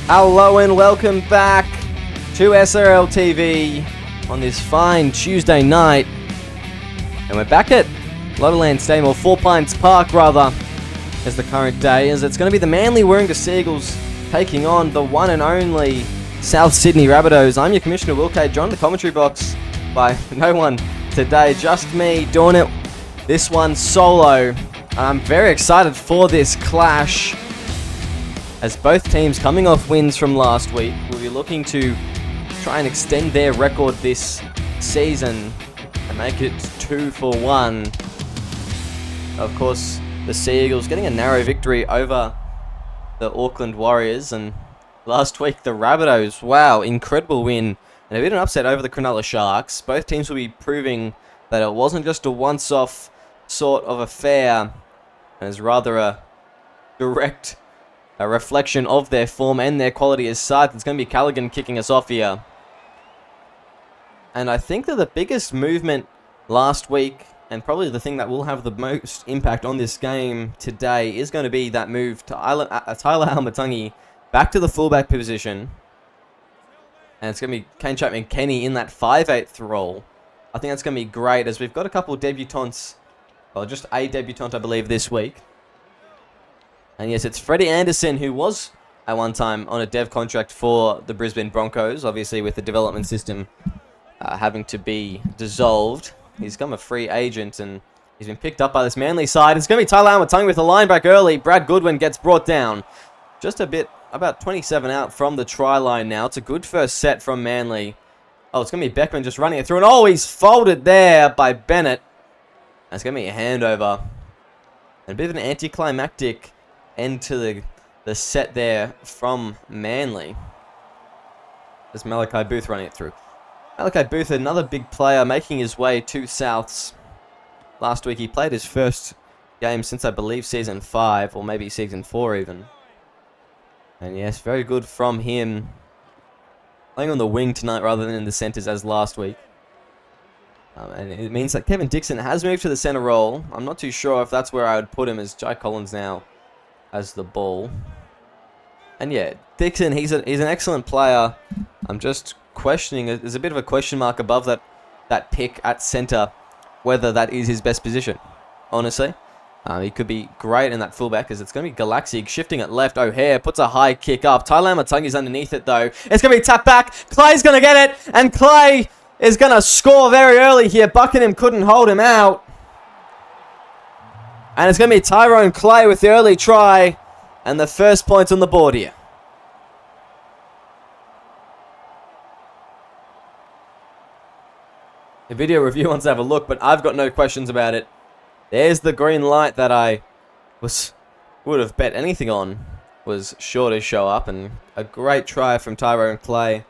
Hello and welcome back to SRL TV on this fine Tuesday night. And we're back at Lotterland Stadium, or Four Pines Park rather, as the current day, as it's going to be the Manly Warringah Seagulls taking on the one and only South Sydney Rabbitohs. I'm your Commissioner Will K, joined in the commentary box by no one today, just me doing it, this one solo. I'm very excited for this clash, as both teams coming off wins from last week will be looking to try and extend their record this season and make it 2-1. Of course, the Seagulls getting a narrow victory over the Auckland Warriors, and last week the Rabbitohs, wow, incredible win and a bit of an upset over the Cronulla Sharks. Both teams will be proving that it wasn't just a once-off sort of affair, and is rather a direct reflection of their form and their quality as side. It's going to be Callaghan kicking us off here. And I think that the biggest movement last week, and probably the thing that will have the most impact on this game today, is going to be that move to Tyler Almatangi back to the fullback position. And it's going to be Kane Chapman-Kenny in that 5/8 role. I think that's going to be great, as we've got a couple of debutants, well, just a debutant, I believe, this week. And yes, it's Freddie Anderson, who was at one time on a dev contract for the Brisbane Broncos, obviously with the development system having to be dissolved. He's become a free agent, and he's been picked up by this Manly side. It's going to be Tyler Almatangi with the line back early. Brad Goodwin gets brought down. Just a bit, about 27 out from the try line now. It's a good first set from Manly. Oh, it's going to be Beckman just running it through, and oh, he's folded there by Bennett. That's going to be a handover. And a bit of an anticlimactic end to the set there from Manly. There's Malachi Booth running it through. Malachi Booth, another big player, making his way to Souths. Last week he played his first game since, I believe, Season 5, or maybe Season 4 even. And yes, very good from him. Playing on the wing tonight rather than in the centres as last week. And it means that Kevin Dixon has moved to the centre role. I'm not too sure if that's where I would put him, as Jai Collins now has the ball. And yeah, Dixon, he's an excellent player. I'm just questioning, there's a bit of a question mark above that pick at centre, whether that is his best position, honestly. He could be great in that fullback, as it's going to be Galaxy shifting it left. O'Hare puts a high kick up. Tyler Almatangi's underneath it, though. It's going to be tapped back. Clay's going to get it, and Clay is going to score very early here. Buckingham couldn't hold him out. And it's going to be Tyrone Clay with the early try and the first point on the board here. The video review wants to have a look, but I've got no questions about it. There's the green light that I would have bet anything on was sure to show up, and a great try from Tyrone Clay.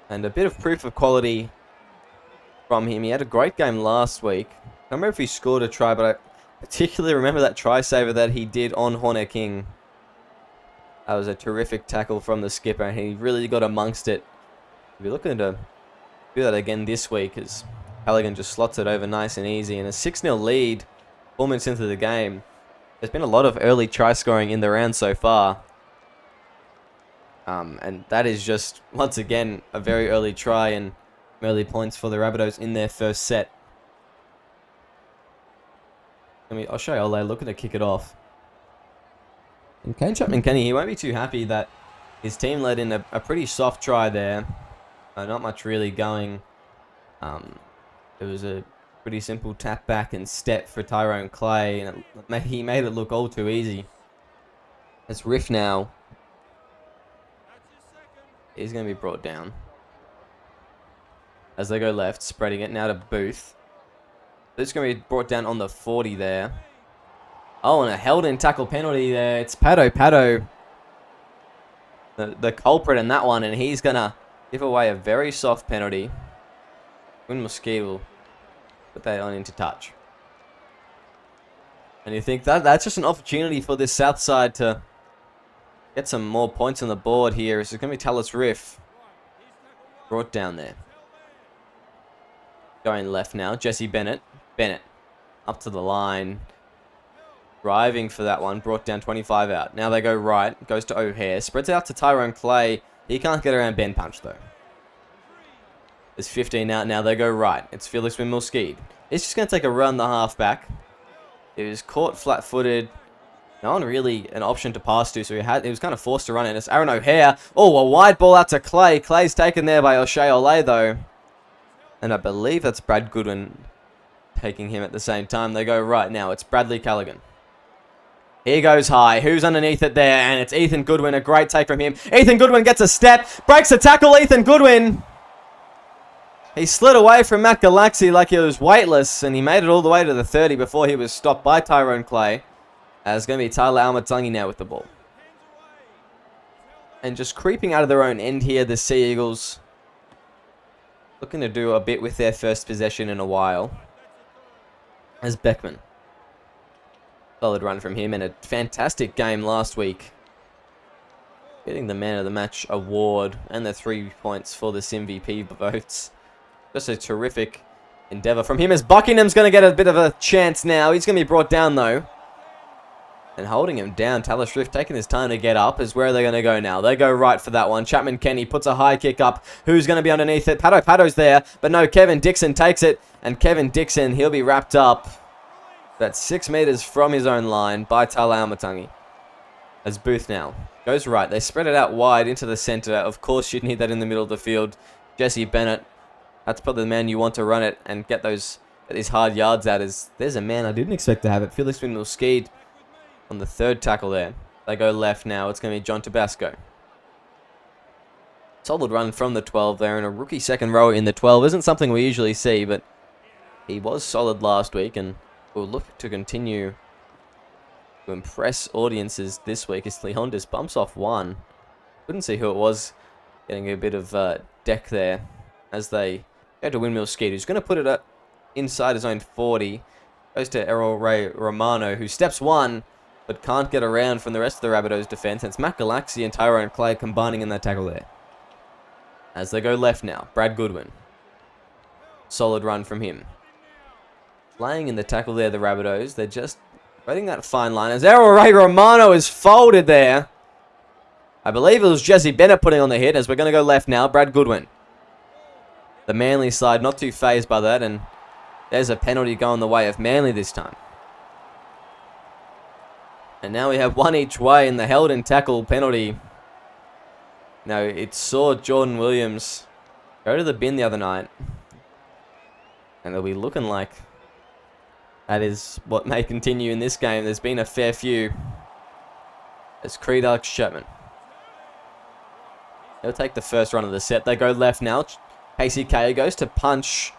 And a bit of proof of quality from him. He had a great game last week. I don't remember if he scored a try, but I particularly remember that try saver that he did on Horner King. That was a terrific tackle from the skipper, and he really got amongst it. We'll be looking to do that again this week, as Callaghan just slots it over nice and easy. And a 6-0 lead 4 minutes into the game. There's been a lot of early try scoring in the round so far. And that is just, once again, a very early try and early points for the Rabbitohs in their first set. I'll show you Ole looking to kick it off. And Kane Chapman-Kenny, he won't be too happy that his team let in a pretty soft try there. Not much really going. It was a pretty simple tap back and step for Tyrone Clay, and he made it look all too easy. It's Riff now. He's going to be brought down as they go left, spreading it now to Booth. This is going to be brought down on the 40 there. Oh, and a held-in tackle penalty there. It's Pato, the culprit in that one, and he's going to give away a very soft penalty. Quinn Muskie will put that on into touch. And you think that's just an opportunity for this South side to get some more points on the board here. It's going to be Tallis Riff brought down there. Going left now, Jesse Bennett. Bennett up to the line. Driving for that one. Brought down 25 out. Now they go right. Goes to O'Hare. Spreads out to Tyrone Clay. He can't get around Ben Punch, though. There's 15 out. Now they go right. It's Felix Windmill-Skeed. He's just going to take a run the halfback. He was caught flat-footed. No one really an option to pass to, so he was kind of forced to run in. It's Aaron O'Hare. Oh, a wide ball out to Clay. Clay's taken there by O'Shea Olay, though. And I believe that's Brad Goodwin taking him at the same time. They go right now. It's Bradley Callaghan. He goes high. Who's underneath it there? And it's Ethan Goodwin. A great take from him. Ethan Goodwin gets a step. Breaks a tackle. Ethan Goodwin. He slid away from Matt Galaxy like he was weightless. And he made it all the way to the 30 before he was stopped by Tyrone Clay. It's going to be Tyler Almatangi now with the ball. And just creeping out of their own end here, the Sea Eagles. Looking to do a bit with their first possession in a while. As Beckman. Solid run from him and a fantastic game last week. Getting the Man of the Match award and the 3 points for the SimVP votes. Just a terrific endeavour from him as Buckingham's going to get a bit of a chance now. He's going to be brought down though. And holding him down, Tyler Swift taking his time to get up. Is where are they going to go now? They go right for that one. Chapman Kenny puts a high kick up. Who's going to be underneath it? Pato's there. But no, Kevin Dixon takes it. And Kevin Dixon, he'll be wrapped up. That's 6 meters from his own line by Tyler Almatangi. As Booth now goes right. They spread it out wide into the centre. Of course, you'd need that in the middle of the field. Jesse Bennett. That's probably the man you want to run it and get these hard yards out. There's a man I didn't expect to have it. Felix Windmill-Skeed. On the third tackle there. They go left now. It's going to be John Tabasco. Solid run from the 12 there. And a rookie second row in the 12 isn't something we usually see. But he was solid last week. And will look to continue to impress audiences this week. As Leon just bumps off one. Couldn't see who it was. Getting a bit of deck there. As they go to Windmill-Skeed. Who's going to put it up inside his own 40. Goes to Errol Ray Romano. Who steps one. But can't get around from the rest of the Rabbitohs defense. And it's Matt Galaxy and Tyrone Clay combining in that tackle there. As they go left now, Brad Goodwin. Solid run from him. Laying in the tackle there, the Rabbitohs. They're just waiting that fine line. As Errol Ray Romano is folded there. I believe it was Jesse Bennett putting on the hit. As we're going to go left now, Brad Goodwin. The Manly side not too phased by that. And there's a penalty going the way of Manly this time. And now we have one each way in the held and tackle penalty. Now, it saw Jordan Williams go to the bin the other night. And it'll be looking like that is what may continue in this game. There's been a fair few. As Creed Alex Chapman. He'll take the first run of the set. They go left now. KCK goes to punch.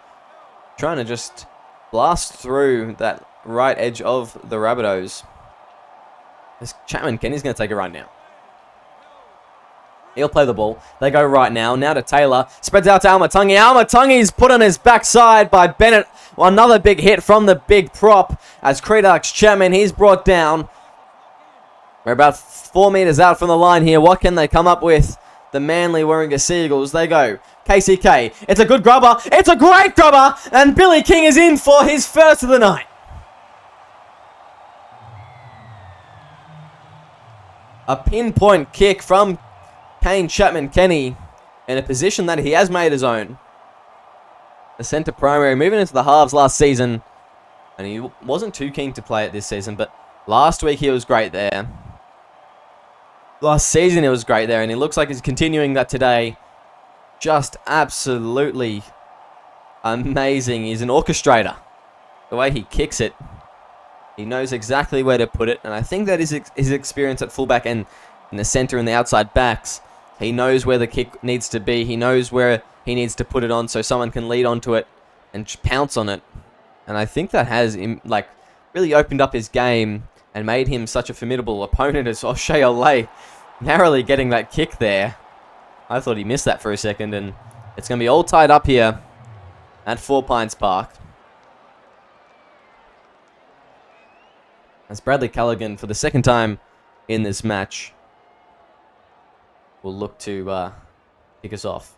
Trying to just blast through that right edge of the Rabbitohs. Chapman Kenny's going to take a run now. He'll play the ball. They go right now. Now to Taylor. Spreads out to Almatangi. Almatangi's put on his backside by Bennett. Well, another big hit from the big prop. As Creed Alex Chapman, he's brought down. We're about 4 meters out from the line here. What can they come up with? The Manly Warringah Sea Eagles. They go. KCK. It's a good grubber. It's a great grubber. And Billy King is in for his first of the night. A pinpoint kick from Kane Chapman Kenny in a position that he has made his own. The centre primary moving into the halves last season. And he wasn't too keen to play it this season, but last week he was great there. Last season he was great there, and he looks like he's continuing that today. Just absolutely amazing. He's an orchestrator. The way he kicks it. He knows exactly where to put it, and I think that is his experience at fullback and in the centre and the outside backs. He knows where the kick needs to be. He knows where he needs to put it on so someone can lead onto it and pounce on it. And I think that has really opened up his game and made him such a formidable opponent as O'Shea Olay, narrowly getting that kick there. I thought he missed that for a second, and it's going to be all tied up here at 4 Pines Park. As Bradley Callaghan, for the second time in this match, will look to kick us off.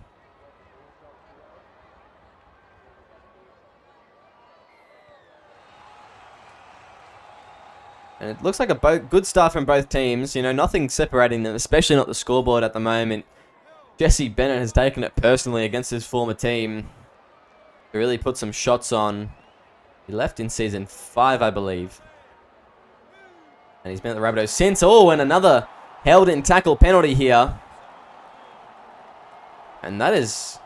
And it looks like a good start from both teams. You know, nothing separating them, especially not the scoreboard at the moment. Jesse Bennett has taken it personally against his former team. He really put some shots on. He left in season 5, I believe. And he's been at the Rabbitohs since. Oh, and another held-in tackle penalty here. And that is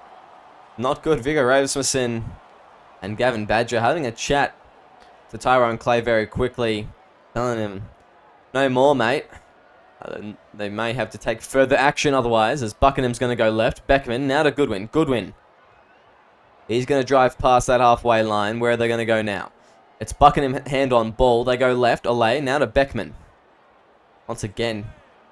not good. Viggo Rasmussen and Gavin Badger having a chat to Tyrone Clay very quickly. Telling him, no more, mate. They may have to take further action otherwise, as Buckingham's going to go left. Beckman, now to Goodwin. Goodwin. He's going to drive past that halfway line. Where are they going to go now? It's Buckingham hand on ball. They go left. Olay, now to Beckman. Once again,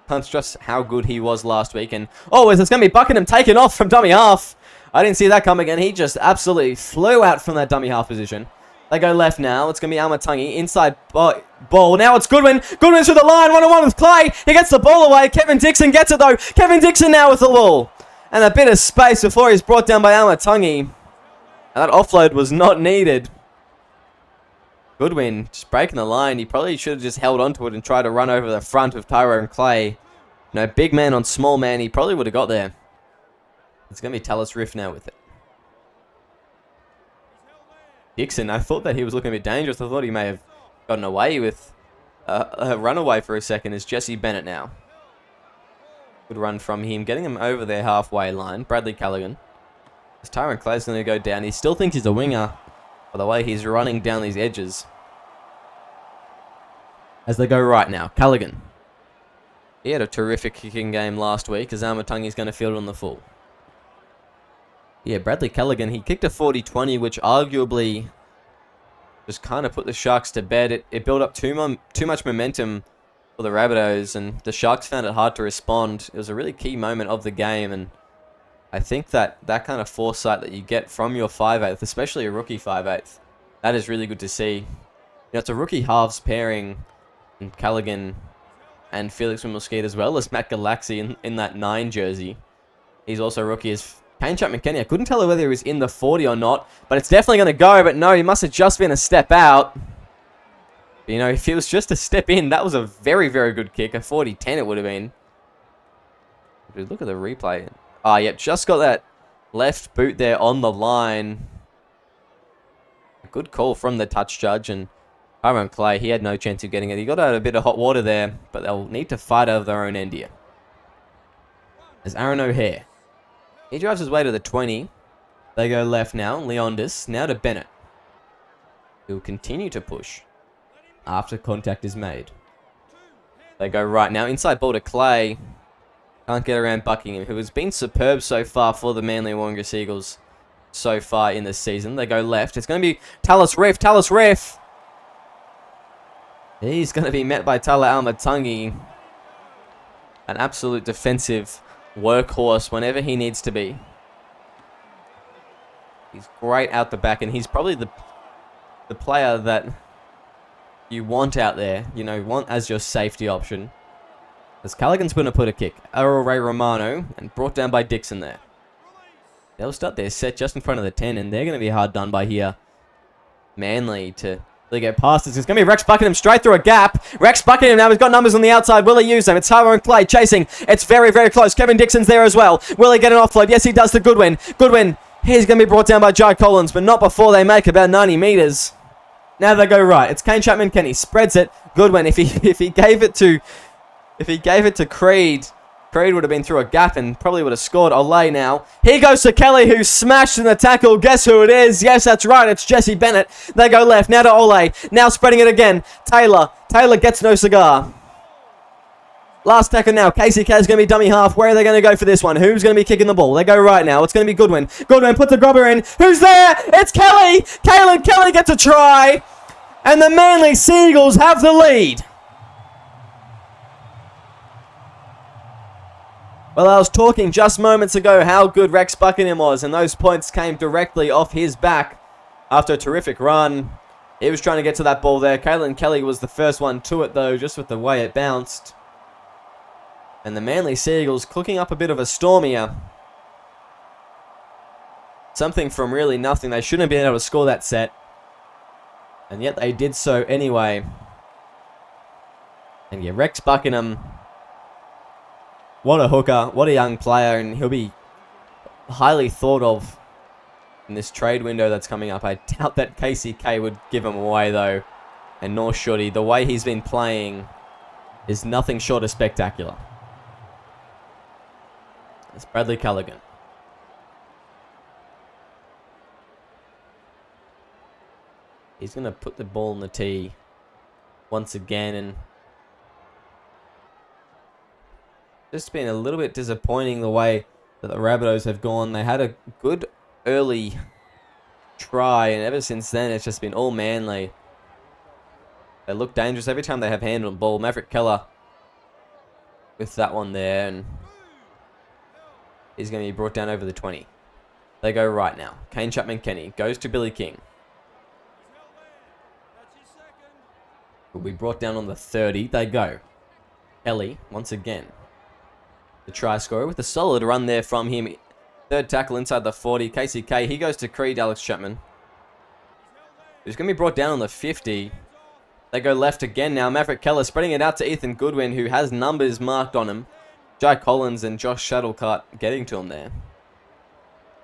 can't stress how good he was last week. And, oh, it's going to be Buckingham taken off from dummy half. I didn't see that coming, and he just absolutely flew out from that dummy half position. They go left now. It's going to be Almatangi. Inside ball. Now it's Goodwin. Goodwin through the line. 1-on-1 with Clay. He gets the ball away. Kevin Dixon gets it, though. Kevin Dixon now with the ball. And a bit of space before he's brought down by Almatangi. And that offload was not needed. Goodwin just breaking the line. He probably should have just held onto it and tried to run over the front of Tyrone Clay. No, big man on small man. He probably would have got there. It's going to be Tallis Riff now with it. Dixon, I thought that he was looking a bit dangerous. I thought he may have gotten away with a runaway for a second. Is Jesse Bennett now. Good run from him, getting him over their halfway line. Bradley Callaghan. As Tyrone Clay's going to go down. He still thinks he's a winger by the way he's running down these edges. As they go right now, Callaghan. He had a terrific kicking game last week as Almatangi's going to field on the full. Yeah, Bradley Callaghan, he kicked a 40-20, which arguably just kind of put the Sharks to bed. It built up too much momentum for the Rabbitohs, and the Sharks found it hard to respond. It was a really key moment of the game, and I think that kind of foresight that you get from your 5'8", especially a rookie 5'8", that is really good to see. You know, it's a rookie halves pairing in Callaghan and Felix Wimmelskid, as well as Matt Galaxy in that 9 jersey. He's also a rookie as Kane Chapman-Kenny. I couldn't tell whether he was in the 40 or not, but it's definitely going to go. But no, he must have just been a step out. But, you know, if he was just a step in, that was a very, very good kick. A 40-10 it would have been. Look at the replay. Ah, yep, just got that left boot there on the line. A good call from the touch judge, and Tyrone Clay, he had no chance of getting it. He got out a bit of hot water there, but they'll need to fight out of their own end here. There's Aaron O'Hare. He drives his way to the 20. They go left now. Leondis. Now to Bennett. He'll continue to push after contact is made. They go right now. Inside ball to Clay. Can't get around Buckingham, who has been superb so far for the Manly Warringah Seagulls so far in this season. They go left. It's going to be Tallis Riff. Tallis Riff. He's going to be met by Tala Almatangi. An absolute defensive workhorse whenever he needs to be. He's great out the back, and he's probably the player that you want out there, you know, want as your safety option. As Callaghan's going to put a kick. Errol Ray Romano, and brought down by Dixon there. They'll start their set just in front of the 10, and they're going to be hard done by here. Manly to really get past this. It's going to be Rex Buckingham straight through a gap. Rex Buckingham now, he's got numbers on the outside. Will he use them? It's Tyrone Clay chasing. It's very, very close. Kevin Dixon's there as well. Will he get an offload? Yes, he does to Goodwin. Goodwin, he's going to be brought down by Jai Collins, but not before they make about 90 metres. Now they go right. It's Kane Chapman-Kenny. Spreads it. Goodwin, if he gave it to Creed, Creed would have been through a gap and probably would have scored. Olay now. Here goes to Kelly, who smashed in the tackle. Guess who it is? Yes, that's right. It's Jesse Bennett. They go left. Now to Olay. Now spreading it again. Taylor. Taylor gets no cigar. Last tackle now. Casey K's going to be dummy half. Where are they going to go for this one? Who's going to be kicking the ball? They go right now. It's going to be Goodwin. Goodwin puts a grubber in. Who's there? It's Kelly. Kalen Kelly gets a try. And the Manly Seagulls have the lead. Well, I was talking just moments ago how good Rex Buckingham was, and those points came directly off his back after a terrific run. He was trying to get to that ball there. Kalen Kelly was the first one to it, though, just with the way it bounced. And the Manly Seagulls cooking up a bit of a storm here. Something from really nothing. They shouldn't have been able to score that set. And yet they did so anyway. And yeah, Rex Buckingham, what a hooker, what a young player, and he'll be highly thought of in this trade window that's coming up. I doubt that KCK would give him away, though, and nor should he. The way he's been playing is nothing short of spectacular. It's Bradley Callaghan. He's going to put the ball in the tee once again, and just been a little bit disappointing the way that the Rabbitohs have gone. They had a good early try, and ever since then it's just been all Manly. They look dangerous every time they have hand on ball. Maverick Keller with that one there, and he's going to be brought down over the 20. They go right now. Kane Chapman-Kenny goes to Billy King. Will be brought down on the 30. They go. Kelly, once again, the try scorer with a solid run there from him. Third tackle inside the 40. KCK, he goes to Creed, Alex Chapman, who's going to be brought down on the 50. They go left again now. Maverick Keller spreading it out to Ethan Goodwin, who has numbers marked on him. Jai Collins and Josh Shuttlecart getting to him there.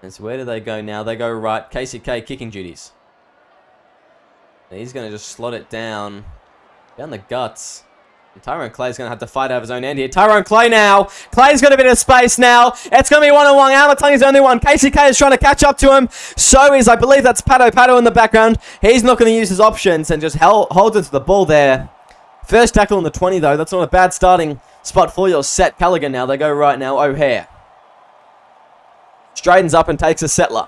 And so where do they go now? They go right. KCK kicking duties. And he's going to just slot it down the guts. And Tyrone Clay's going to have to fight out of his own end here. Tyrone Clay now. Clay's got a bit of space now. It's going to be one-on-one. Amatangi's the only one. KCK is trying to catch up to him. So is, I believe that's Pato in the background. He's not going to use his options and just holds it to the ball there. First tackle on the 20, though. That's not a bad starting spot for your set. Callaghan now. They go right now. O'Hare straightens up and takes a settler.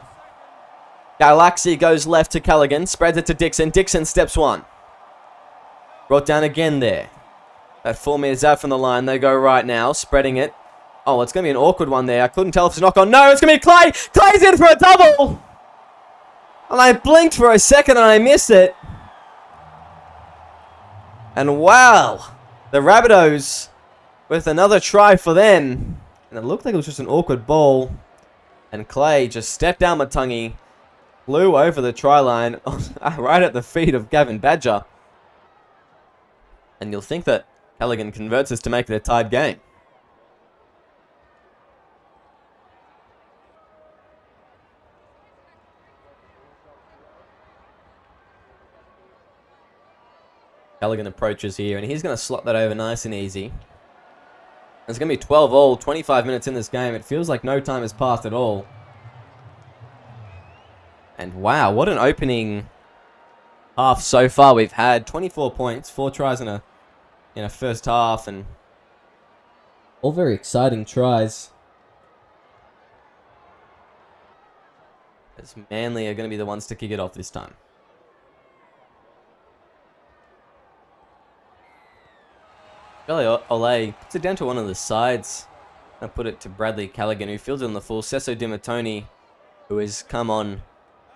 Galaxy goes left to Callaghan. Spreads it to Dixon. Dixon steps one. Brought down again there. That 4 meters out from the line. They go right now. Spreading it. Oh, it's going to be an awkward one there. I couldn't tell if it's a knock on. No, it's going to be Clay. Clay's in for a double. And I blinked for a second and I missed it. And wow. The Rabbitohs with another try for them. And it looked like it was just an awkward ball. And Clay just stepped down Matangi. Flew over the try line. Right at the feet of Gavin Badger. And you'll think that Callaghan converts this to make it a tied game. Callaghan approaches here, and he's going to slot that over nice and easy. It's going to be 12 all, 25 minutes in this game. It feels like no time has passed at all. And wow, what an opening half so far we've had. 24 points, 4 tries in a first half, and all very exciting tries. As Manly are going to be the ones to kick it off this time. Billy Ole puts it down to one of the sides. I put it to Bradley Callaghan, who fields it on the full. Sesso Dimatoni, who has come on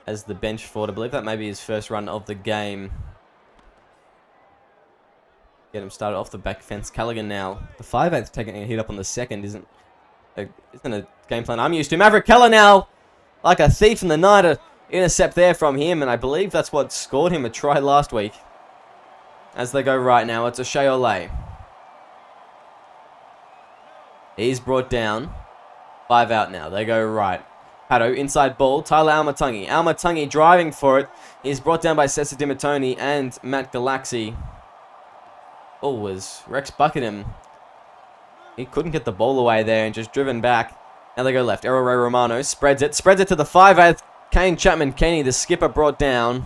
as the bench forward. I believe that may be his first run of the game. Get him started off the back fence. Callaghan now. The 5'8" taking a hit up on the second isn't a game plan I'm used to. Maverick Keller now, like a thief in the night. An intercept there from him, and I believe that's what scored him a try last week. As they go right now, it's O'Shea Ole. He's brought down. 5 out now. They go right. Pato, inside ball. Tyler Almatangi. Almatangi driving for it. He's brought down by Sessa Dimatoni and Matt Galaxy. Oh, was Rex Buckingham. He couldn't get the ball away there and just driven back. Now they go left. Errol Ray Romano spreads it. Spreads it to the 5'8". Kane Chapman-Kenny, the skipper, brought down.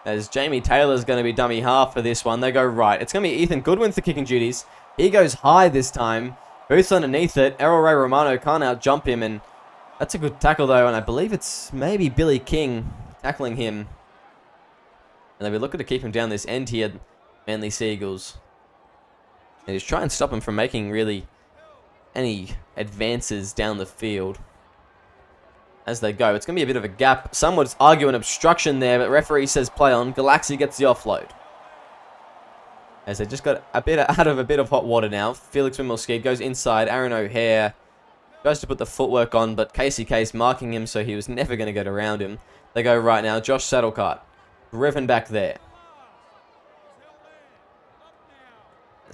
As Jamie Taylor's going to be dummy half for this one. They go right. It's going to be Ethan Goodwin for kicking duties. He goes high this time. Booth's underneath it. Errol Ray Romano can't out-jump him. And that's a good tackle, though. And I believe it's maybe Billy King tackling him. And they'll be looking to keep him down this end here, Manly Seagulls. And just try and stop him from making really any advances down the field. As they go, it's going to be a bit of a gap. Some would argue an obstruction there, but referee says play on. Galaxy gets the offload. As they just got out of a bit of hot water now. Felix Wimmelski goes inside. Aaron O'Hare goes to put the footwork on, but KCK's marking him, so he was never going to get around him. They go right now. Josh Saddlecart driven back there.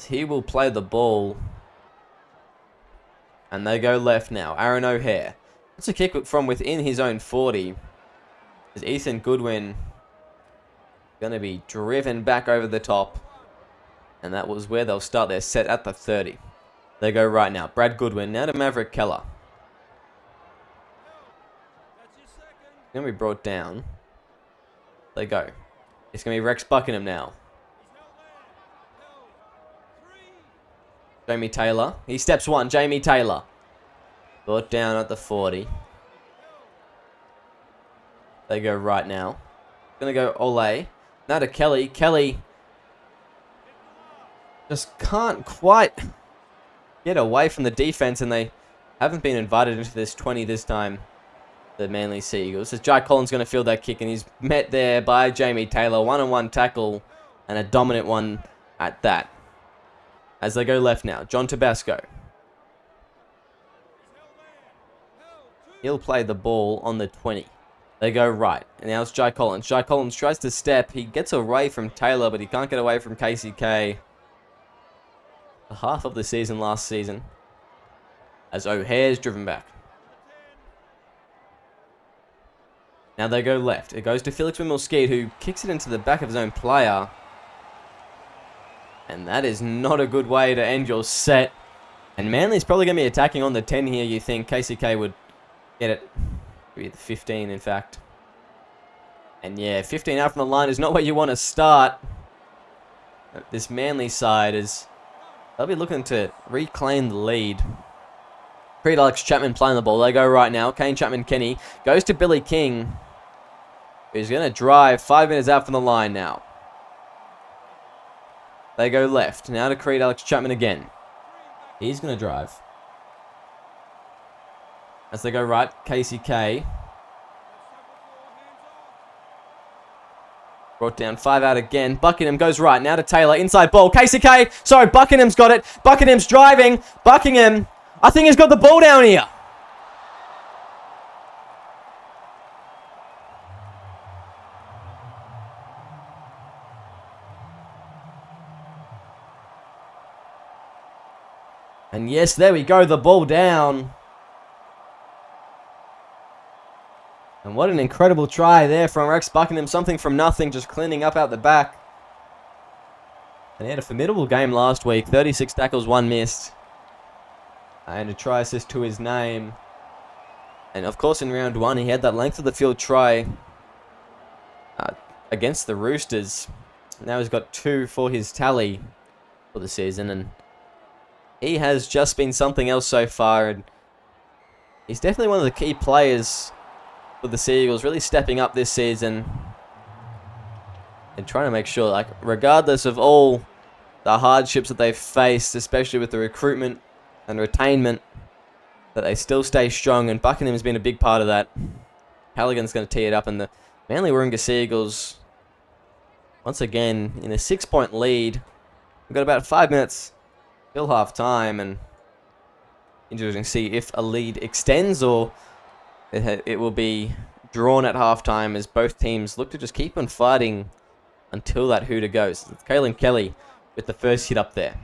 He will play the ball. And they go left now. Aaron O'Hare. It's a kick from within his own 40. Is Ethan Goodwin going to be driven back over the top. And that was where they'll start their set at the 30. They go right now. Brad Goodwin now to Maverick Keller. Going to be brought down. They go. It's going to be Rex Buckingham now. Jamie Taylor. He steps one. Jamie Taylor. Brought down at the 40. They go right now. Going to go Ole. Now to Kelly. Kelly just can't quite get away from the defense, and they haven't been invited into this 20 this time. The Manly Sea Eagles. As Jai Collins going to field that kick, and he's met there by Jamie Taylor. One-on-one tackle, and a dominant one at that. As they go left now, John Tabasco. He'll play the ball on the 20. They go right, and now it's Jai Collins. Jai Collins tries to step. He gets away from Taylor, but he can't get away from KCK. The half of the season last season. As O'Hare's driven back. Now they go left. It goes to Felix Wimmelskid, who kicks it into the back of his own player. And that is not a good way to end your set. And Manly's probably going to be attacking on the 10 here, you think. KCK would get it. Maybe the 15, in fact. And yeah, 15 out from the line is not where you want to start. This Manly side is... they'll be looking to reclaim the lead. Creed Alex Chapman playing the ball. They go right now. Kane Chapman-Kenny goes to Billy King, who's going to drive 5 minutes out from the line now. They go left. Now to Creed Alex Chapman again. He's going to drive. As they go right, KCK. Brought down 5 out again. Buckingham goes right. Now to Taylor. Inside ball. KCK. Sorry, Buckingham's got it. Buckingham's driving. Buckingham, I think he's got the ball down here. And yes, there we go, the ball down. And what an incredible try there from Rex Buckingham. Something from nothing, just cleaning up out the back. And he had a formidable game last week. 36 tackles, 1 missed. And a try assist to his name. And of course in round 1, he had that length of the field try against the Roosters. Now he's got 2 for his tally for the season. And he has just been something else so far. And he's definitely one of the key players for the Sea Eagles, really stepping up this season. And trying to make sure, like, regardless of all the hardships that they've faced, especially with the recruitment and retainment, that they still stay strong, and Buckingham has been a big part of that. Halligan's going to tee it up, and the Manly Warringah Sea Eagles, once again, in a 6-point lead. We've got about 5 minutes till half time, and interesting to see if a lead extends or it will be drawn at halftime, as both teams look to just keep on fighting until that hooter goes. It's Caelan Kelly with the first hit up there.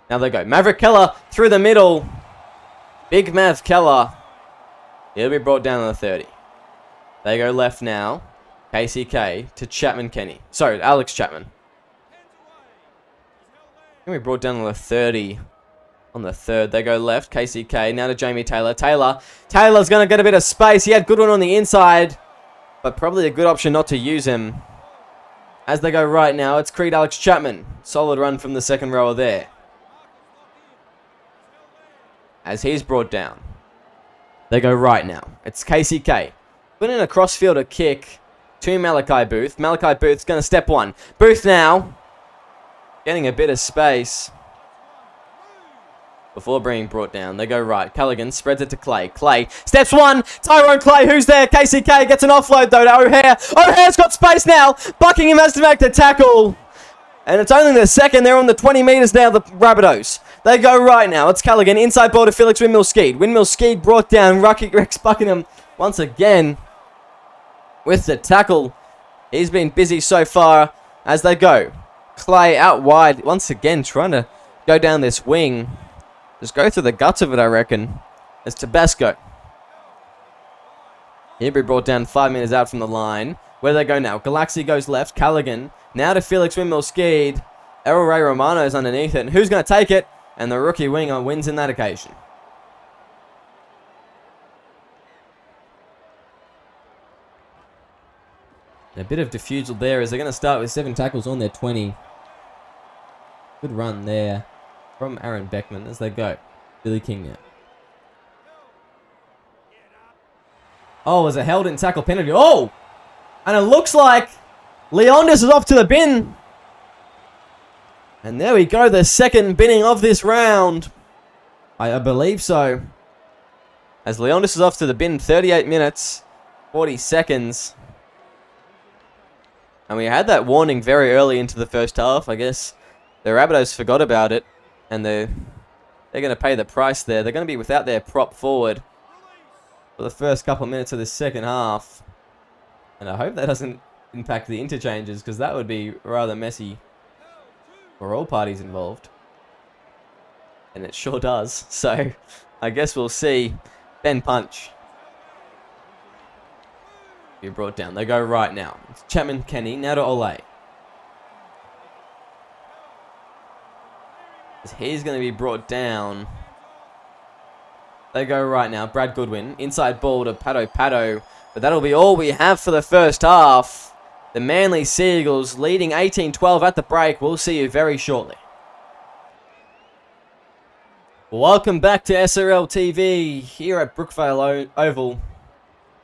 Now they go. Maverick Keller through the middle. Big Mav Keller. He'll be brought down on the 30. They go left now. KCK to Chapman-Kenny. Sorry, Alex Chapman. He'll be brought down on the 30. On the 3rd, they go left. KCK now to Jamie Taylor. Taylor's going to get a bit of space. He had Goodwin on the inside, but probably a good option not to use him. As they go right now, it's Creed Alex Chapman. Solid run from the second rower there. As he's brought down. They go right now. It's KCK. Put in a crossfielder kick to Malachi Booth. Malachi Booth's going to step one. Booth now. Getting a bit of space before being brought down. They go right. Callaghan spreads it to Clay. Clay steps one. Tyrone Clay, who's there? KCK gets an offload though to O'Hare. O'Hare's got space now. Buckingham has to make the tackle. And it's only the second. They're on the 20 metres now, the Rabbitohs. They go right now. It's Callaghan. Inside ball to Felix Windmill-Skeed. Windmill-Skeed brought down. Rex Buckingham once again with the tackle. He's been busy so far as they go. Clay out wide. Once again, trying to go down this wing. Just go through the guts of it, I reckon. It's Tabasco. He'll be brought down 5 meters out from the line. Where do they go now? Galaxy goes left. Callaghan. Now to Felix Windmill-Skeed. Errol Ray Romano's underneath it. And who's going to take it? And the rookie winger wins in that occasion. A bit of defusal there as they're going to start with 7 tackles on their 20. Good run there from Aaron Beckman as they go. Billy King now. Oh, was a held in tackle penalty. Oh! And it looks like Leondis is off to the bin. And there we go, the second binning of this round. I believe so. As Leondis is off to the bin, 38 minutes, 40 seconds. And we had that warning very early into the first half. I guess the Rabbitohs forgot about it. And they're going to pay the price there. They're going to be without their prop forward for the first couple of minutes of this second half. And I hope that doesn't impact the interchanges, because that would be rather messy for all parties involved. And it sure does. So I guess we'll see. Ben Punch. Be brought down. They go right now. It's Chapman Kenny. Now to Ole. He's going to be brought down. They go right now. Brad Goodwin. Inside ball to Pato. But that'll be all we have for the first half. The Manly Seagulls leading 18-12 at the break. We'll see you very shortly. Welcome back to SRL TV here at Brookvale Oval.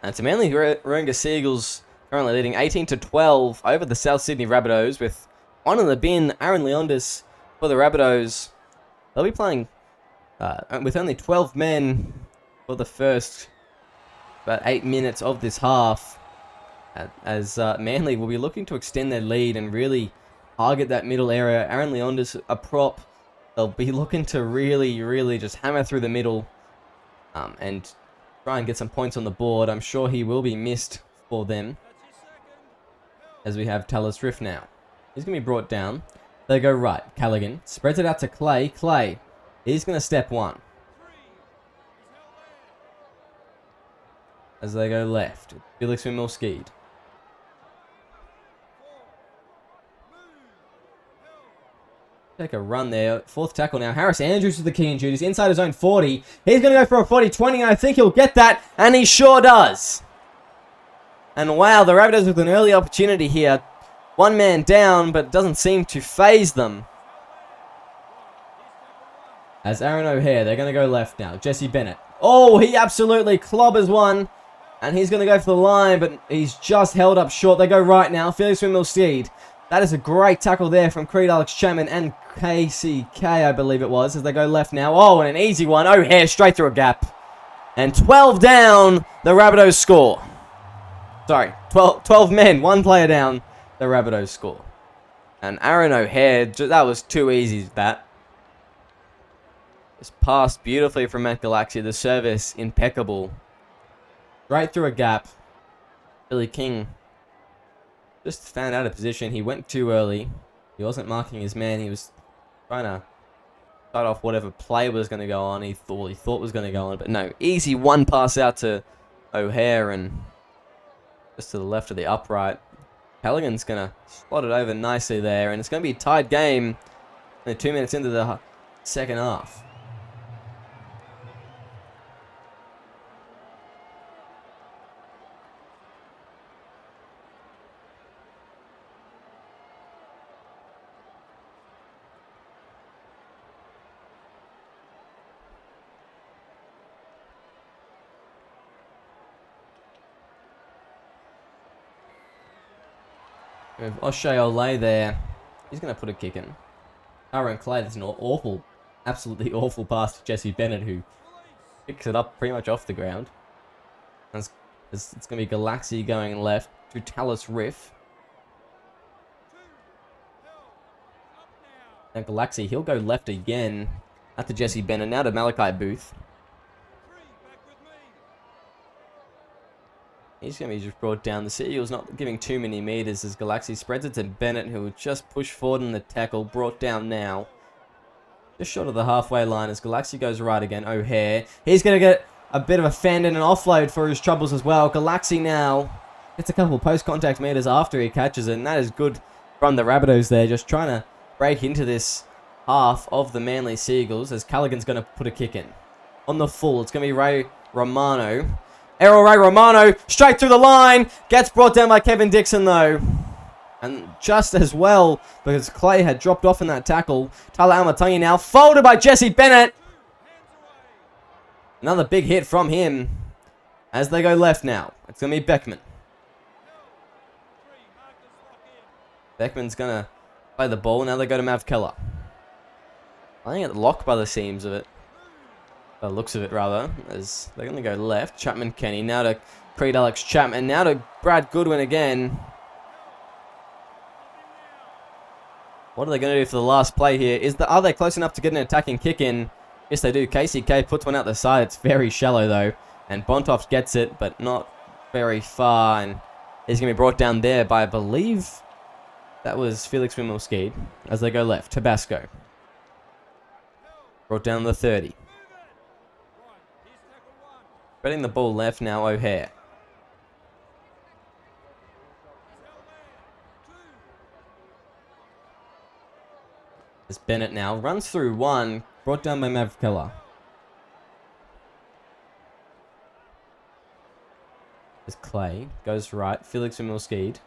And it's Manly Warringah Seagulls currently leading 18-12 over the South Sydney Rabbitohs, with one in the bin, Aaron Leondis for the Rabbitohs. They'll be playing with only 12 men for the first about 8 minutes of this half, as Manly will be looking to extend their lead and really target that middle area. Aaron Leondis, a prop. They'll be looking to really just hammer through the middle and try and get some points on the board. I'm sure he will be missed for them, as we have Tallis Riff now. He's going to be brought down. They go right. Callaghan spreads it out to Clay. Clay, he's going to step one. As they go left. Felix Windmill-Skeed. Take a run there. Fourth tackle now. Harris Andrews with the key and duties. Inside his own 40. He's going to go for a 40-20, and I think he'll get that. And he sure does. And wow, the Rabbitohs with an early opportunity here. One man down, but it doesn't seem to phase them. As Aaron O'Hare, they're going to go left now. Jesse Bennett. Oh, he absolutely clobbers one. And he's going to go for the line, but he's just held up short. They go right now. Felix Windmill-Skeed. That is a great tackle there from Creed Alex Chapman and KCK, I believe it was, as they go left now. Oh, and an easy one. O'Hare straight through a gap. And 12 down, the Rabbitohs score. Sorry, 12 men, one player down, the Rabbitohs score. And Aaron O'Hare, that was too easy, that. Just passed beautifully from Matt Galaxy. The service, impeccable. Right through a gap. Billy King just found out of position. He went too early. He wasn't marking his man. He was trying to start off whatever play was going to go on. He thought was going to go on. But no, easy one pass out to O'Hare and just to the left of the upright. Callaghan's going to slot it over nicely there. And it's going to be a tied game 2 minutes into the second half. We have O'Shea Ole there. He's going to put a kick in. Aaron Clay, that's an awful, absolutely awful pass to Jesse Bennett, who picks it up pretty much off the ground. And it's going to be Galaxy going left to Tallis Riff. Now Galaxy, he'll go left again. Out to Jesse Bennett. Now to Malachi Booth. He's going to be just brought down. The Seagulls not giving too many meters as Galaxy spreads it to Bennett, who will just push forward in the tackle. Brought down now. Just short of the halfway line as Galaxy goes right again. O'Hare. He's going to get a bit of a fend and an offload for his troubles as well. Galaxy now gets a couple of post-contact meters after he catches it. And that is good from the Rabbitohs there. Just trying to break into this half of the Manly Seagulls as Callaghan's going to put a kick in. On the full, it's going to be Ray Romano. Errol Ray Romano, straight through the line. Gets brought down by Kevin Dixon, though. And just as well, because Clay had dropped off in that tackle. Tyler Almatangi now, folded by Jesse Bennett. Another big hit from him. As they go left now. It's going to be Beckman. Beckman's going to play the ball. Now they go to Mav Keller. Playing at the lock by the seams of it. By the looks of it, rather. As they're going to go left. Chapman Kenny. Now to Creed Alex Chapman. Now to Brad Goodwin again. What are they going to do for the last play here? Are they close enough to get an attacking kick in? Yes, they do. KCK puts one out the side. It's very shallow, though. And Bontoft gets it, but not very far. And he's going to be brought down there by, I believe, that was Felix Wimmelskid. As they go left. Tabasco. Brought down the 30. Spreading the ball left now, O'Hare. As Bennett now runs through one, brought down by Mav Keller. As Clay goes right, Felix Wimmelskid.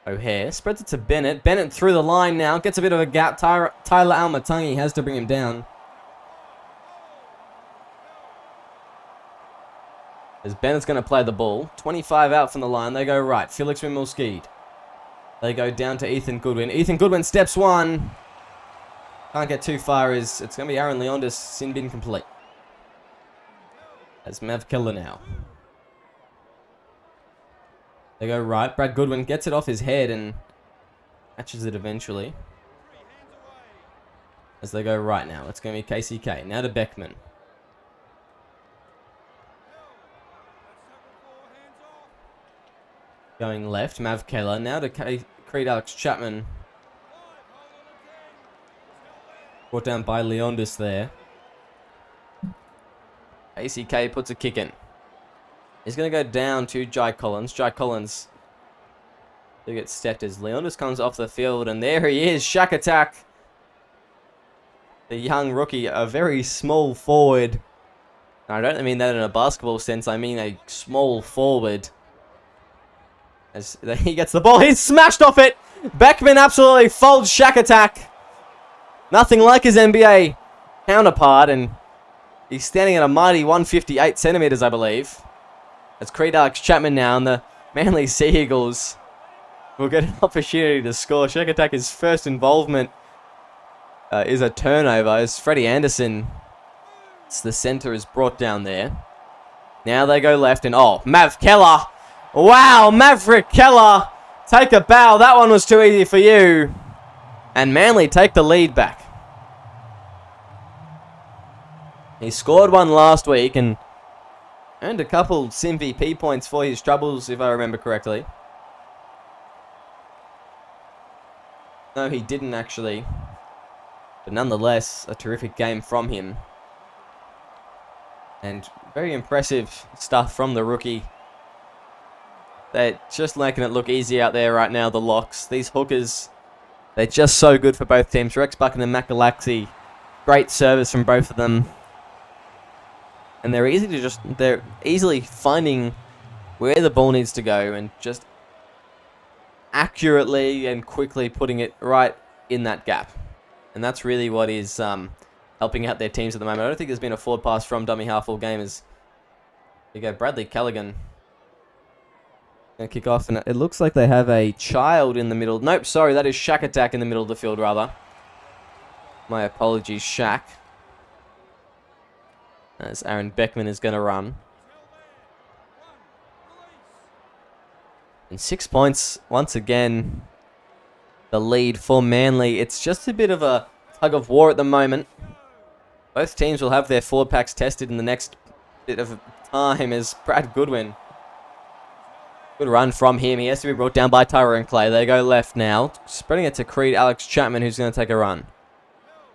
O'Hare spreads it to Bennett. Bennett through the line now. Gets a bit of a gap. Tyler Almatangi has to bring him down. As Bennett's going to play the ball. 25 out from the line. They go right. Felix Wimmelskid. They go down to Ethan Goodwin. Ethan Goodwin steps one. Can't get too far. It's going to be Aaron Leondis. Sin bin complete. As Mav Keller now. They go right. Brad Goodwin gets it off his head and catches it eventually. As they go right now. It's going to be KCK. Now to Beckman. Going left. Mav Keller. Now to Creed Alex Chapman. Brought down by Leondis there. KCK puts a kick in. He's going to go down to Jai Collins. Jai Collins to get stepped as Leondis comes off the field. And there he is. Shack attack. The young rookie. A very small forward. I don't mean that in a basketball sense. I mean a small forward. As he gets the ball. He's smashed off it. Beckman absolutely folds Shack attack. Nothing like his NBA counterpart. And he's standing at a mighty 158 centimeters, I believe. It's Creed Alex Chapman now, and the Manly Seagulls will get an opportunity to score. Shack attacker's first involvement is a turnover as Freddie Anderson, it's the centre, is brought down there. Now they go left, and Mav Keller. Wow, Maverick Keller. Take a bow. That one was too easy for you. And Manly take the lead back. He scored one last week and earned a couple SimVP points for his troubles, if I remember correctly. No, he didn't actually. But nonetheless, a terrific game from him. And very impressive stuff from the rookie. They're just making it look easy out there right now, the locks. These hookers, they're just so good for both teams. Rex Bucken and Matt Galaxy, great service from both of them. And they're easily finding where the ball needs to go and just accurately and quickly putting it right in that gap. And that's really what is helping out their teams at the moment. I don't think there's been a forward pass from dummy half all game. As you go, Bradley Callaghan going to kick off, and it looks like they have a child in the middle. Nope, sorry, that is Shack attack in the middle of the field, rather. My apologies, Shack. As Aaron Beckman is going to run. And 6 points, once again, the lead for Manly. It's just a bit of a tug of war at the moment. Both teams will have their forward packs tested in the next bit of time as Brad Goodwin. Good run from him. He has to be brought down by Tyrone Clay. They go left now. Spreading it to Creed Alex Chapman, who's going to take a run.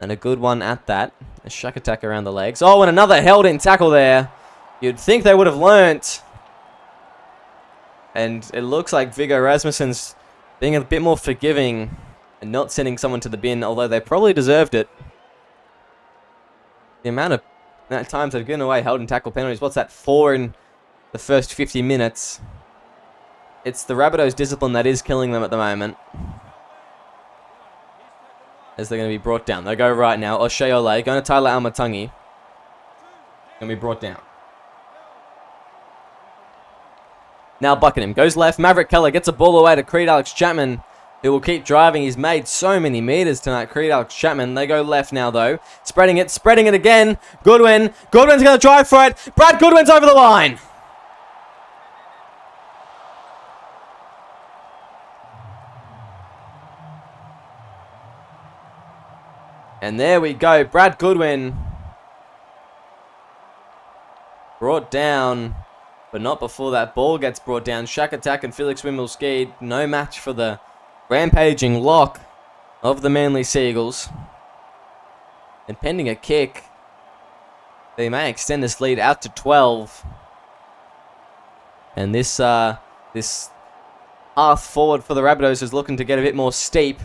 And a good one at that. A shuck attack around the legs. Oh, and another held-in tackle there. You'd think they would have learnt. And it looks like Viggo Rasmussen's being a bit more forgiving and not sending someone to the bin, although they probably deserved it. The amount of times they've given away held-in tackle penalties. What's that? 4 in the first 50 minutes. It's the Rabbitohs' discipline that is killing them at the moment. As they're going to be brought down. They go right now. O'Shea Ole going to Tyler Almatangi. Going to be brought down. Now Buckingham goes left. Maverick Keller gets a ball away to Creed Alex Chapman, who will keep driving. He's made so many meters tonight. Creed Alex Chapman. They go left now, though. Spreading it again. Goodwin. Goodwin's going to drive for it. Brad Goodwin's over the line. And there we go. Brad Goodwin brought down, but not before that ball gets brought down. Shack attack and Felix Wimmelskid. No match for the rampaging lock of the Manly Seagulls. And pending a kick, they may extend this lead out to 12. And this path forward for the Rabbitohs is looking to get a bit more steep.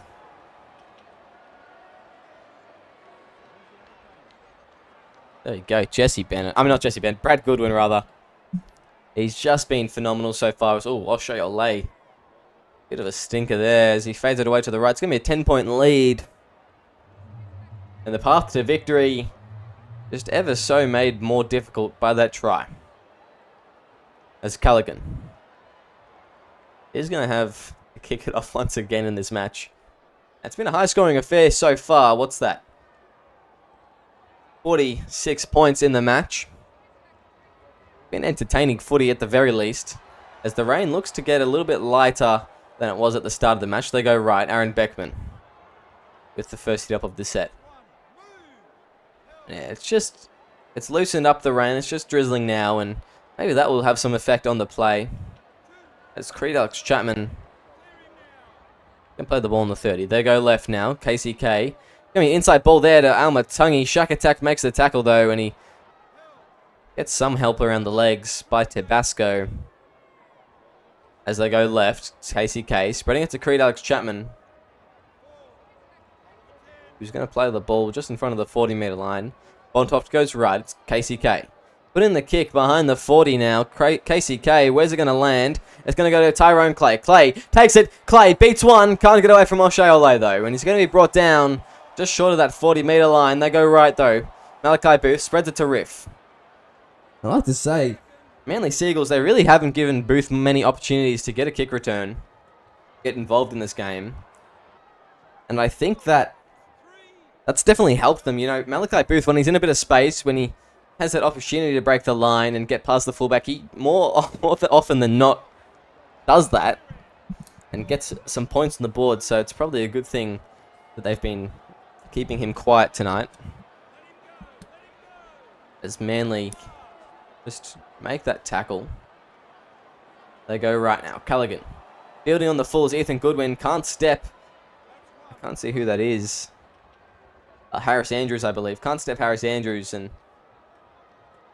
There you go, Brad Goodwin, rather. He's just been phenomenal so far. Oh, O'Shea Ole. Bit of a stinker there as he fades it away to the right. It's going to be a 10-point lead. And the path to victory just ever so made more difficult by that try. As Callaghan is going to have to kick it off once again in this match. It's been a high-scoring affair so far. What's that? 46 points in the match. Been entertaining footy at the very least, as the rain looks to get a little bit lighter than it was at the start of the match. They go right. Aaron Beckman with the first hit up of the set. Yeah, it's loosened up the rain. It's just drizzling now, and maybe that will have some effect on the play. As Creed Alex Chapman can play the ball on the 30. They go left now. KCK. Going inside ball there to Almatangi. Shack attack makes the tackle though, and he gets some help around the legs by Tabasco. As they go left, it's KCK spreading it to Creed Alex Chapman, who's going to play the ball just in front of the 40-meter line. Bontoft goes right. It's KCK. Put in the kick behind the 40 now. KCK, where's it going to land? It's going to go to Tyrone Clay. Clay takes it. Clay beats one. Can't get away from O'Shea Ole though, and he's going to be brought down just short of that 40-meter line. They go right, though. Malachi Booth spreads it to Riff. I like to say, Manly Seagulls, they really haven't given Booth many opportunities to get a kick return, get involved in this game. And I think that's definitely helped them. You know, Malachi Booth, when he's in a bit of space, when he has that opportunity to break the line and get past the fullback, he more often than not does that and gets some points on the board. So it's probably a good thing that they've been keeping him quiet tonight, as Manly just make that tackle. They go right now. Callaghan building on the full as Ethan Goodwin can't step. I can't see who that is. Harris Andrews, I believe. Can't step Harris Andrews, and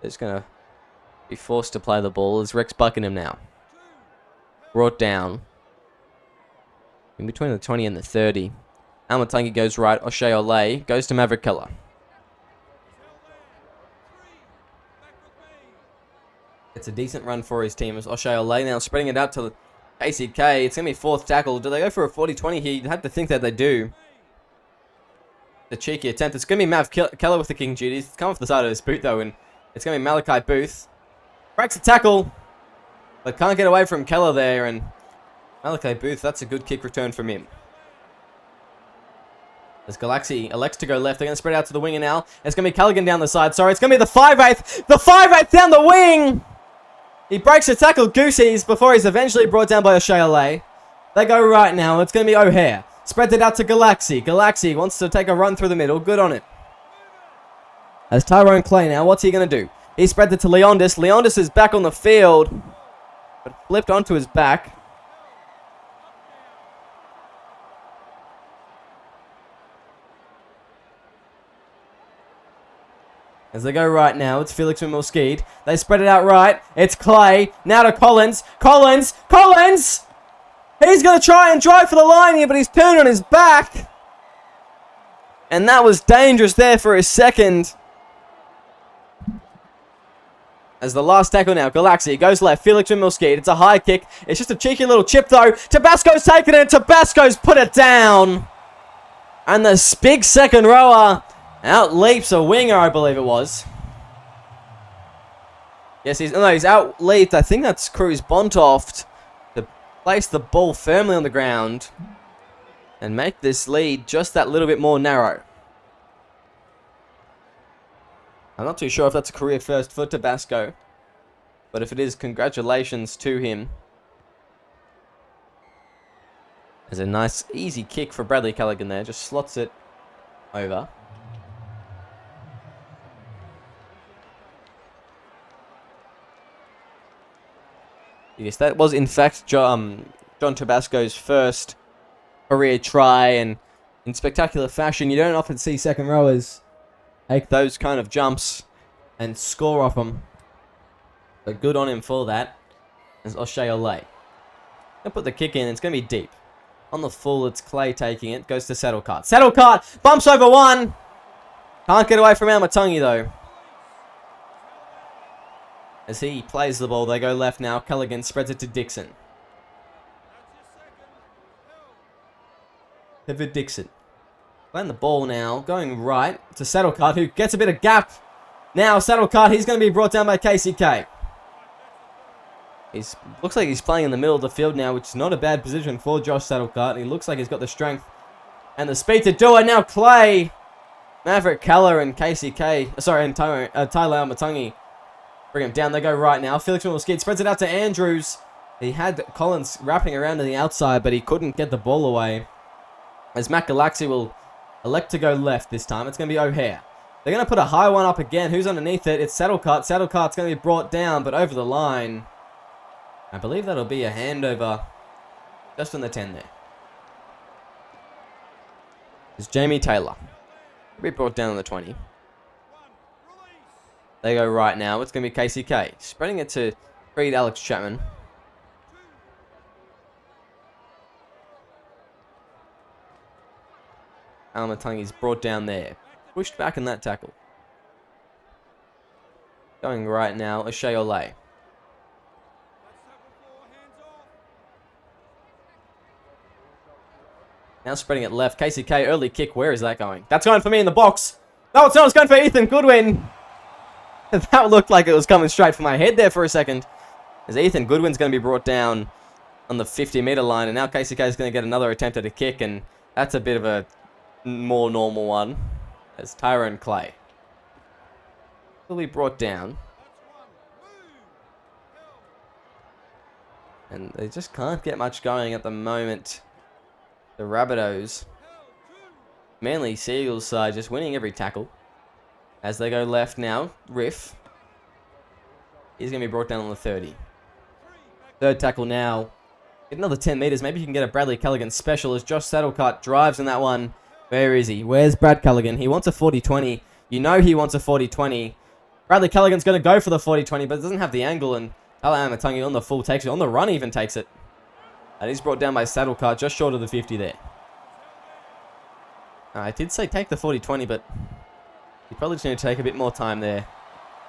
they're just going to be forced to play the ball as Rex Buckingham now. Brought down in between the 20 and the 30. Almatangi goes right. O'Shea Ole goes to Maverick Keller. It's a decent run for his team as O'Shea Ole now spreading it out to KCK. It's going to be fourth tackle. Do they go for a 40-20 here? You'd have to think that they do. The cheeky attempt. It's going to be Mav Keller with the kicking duties. It's come off the side of his boot though, and it's going to be Malachi Booth. Breaks the tackle, but can't get away from Keller there, and Malachi Booth, that's a good kick return from him. As Galaxy elects to go left, they're going to spread out to the winger now. It's going to be Callaghan down the side. Sorry, it's going to be the 5/8. The 5/8 down the wing! He breaks the tackle Goosey's before he's eventually brought down by O'Shea Ole. They go right now. It's going to be O'Hare. Spreads it out to Galaxy. Galaxy wants to take a run through the middle. Good on it. As Tyrone Clay now, what's he going to do? He spreads it to Leondis. Leondis is back on the field, but flipped onto his back. As they go right now, it's Felix and Milskeed. They spread it out right. It's Clay. Now to Collins. Collins! He's going to try and drive for the line here, but he's turned on his back. And that was dangerous there for a second. As the last tackle now, Galaxy goes left. Felix and Milskeed. It's a high kick. It's just a cheeky little chip though. Tabasco's taken it. Tabasco's put it down. And the big second rower out-leaps a winger, I believe it was. Yes, he's out-leaped. I think that's Cruz Bontoft to place the ball firmly on the ground and make this lead just that little bit more narrow. I'm not too sure if that's a career first for Tabasco, but if it is, congratulations to him. There's a nice, easy kick for Bradley Callaghan there. Just slots it over. Yes, that was in fact John Tabasco's first career try, and in spectacular fashion, you don't often see second rowers take those kind of jumps and score off them. But good on him for that. As O'Shea Olay. Gonna put the kick in, it's gonna be deep. On the full, it's Clay taking it, goes to Saddlecart. Saddlecart bumps over one! Can't get away from Almatungi though. As he plays the ball, they go left now. Callaghan spreads it to Dixon. Pivot Dixon. Playing the ball now. Going right to Saddlecart, who gets a bit of gap. Now Saddlecart, he's going to be brought down by KCK. Looks like he's playing in the middle of the field now, which is not a bad position for Josh Saddlecart. He looks like he's got the strength and the speed to do it. Now Clay, Maverick Keller and KCK. Sorry, and Tyler Almatungi. Bring him down. They go right now. Felix Milskeed spreads it out to Andrews. He had Collins wrapping around to the outside, but he couldn't get the ball away. As Matt Galaxy will elect to go left this time. It's going to be O'Hare. They're going to put a high one up again. Who's underneath it? It's Saddlecart. Saddlecart's going to be brought down, but over the line. I believe that'll be a handover just on the 10 there. It's Jamie Taylor. He'll be brought down on the 20. They go right now. It's going to be KCK. Spreading it to Reed Alex Chapman. Almatungi's brought down there. Pushed back in that tackle. Going right now, O'Shea Olay. Now spreading it left. KCK, early kick. Where is that going? That's going for me in the box. No, it's not. It's going for Ethan Goodwin. That looked like it was coming straight for my head there for a second. As Ethan Goodwin's going to be brought down on the 50-meter line. And now KCK is going to get another attempt at a kick. And that's a bit of a more normal one. As Tyrone Clay will be brought down. And they just can't get much going at the moment. The Rabbitohs. Manly Seagulls side just winning every tackle. As they go left now, Riff. He's going to be brought down on the 30. Third tackle now. Get another 10 meters. Maybe you can get a Bradley Callaghan special as Josh Saddlecart drives in that one. Where is he? Where's Brad Callaghan? He wants a 40-20. You know he wants a 40-20. Bradley Callaghan's going to go for the 40-20, but doesn't have the angle. And Tyler Almatungi on the full takes it. On the run even takes it. And he's brought down by Saddlecart just short of the 50 there. I did say take the 40-20, but he probably just need to take a bit more time there.